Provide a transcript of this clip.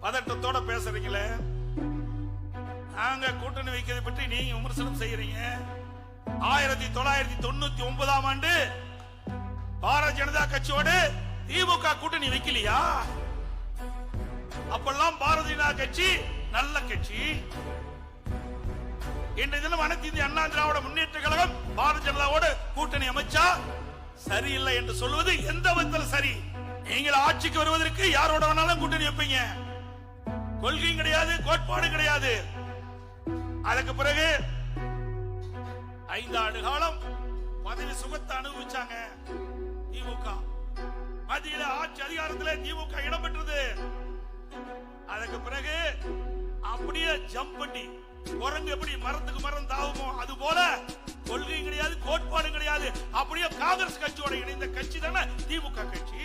பதட்டத்தோட பேசுறீங்களே. நாங்க கூட்டணி வைக்கிறதை பற்றி நீங்க விமர்சனம் செய்யறீங்க. 1999ஆம் ஆண்டு பாரதிய ஜனதா கட்சியோடு திமுக கூட்டணி வைக்கலையா? அப்பெல்லாம் பாரதிய ஜனதா கட்சி நல்ல கட்சி. இன்றைய தினம் அனைத்து இந்திய அண்ணா திராவிட முன்னேற்ற கழகம் பாரதிய ஜனதாவோடு கூட்டணி அமைச்சா சரியில்லை என்று சொல்வது எந்த விதத்தில் சரி? நீங்கள் ஆட்சிக்கு வருவதற்கு யாரோட வேணாலும் கூட்டணி வைப்பீங்க. கொள்கையும் கிடையாது, கோட்பாடு கிடையாது. அதுக்கு பிறகு 5 ஆண்டு காலம் பதவி சுகத்தை அனுபவிச்சாங்க திமுக. மத்தியில ஆட்சி அதிகாரத்தில் திமுக இடம்பெற்றது. அதுக்கு பிறகு அப்படியே ஜம்ப் பண்ணி குரங்கு எப்படி மரத்துக்கு மரம் தாவுமோ அது போல கொள்கையும் கிடையாது, கோட்பாடு கிடையாது. அப்படியே காங்கிரஸ் கட்சியோட இணைந்த கட்சி தானே திமுக கட்சி.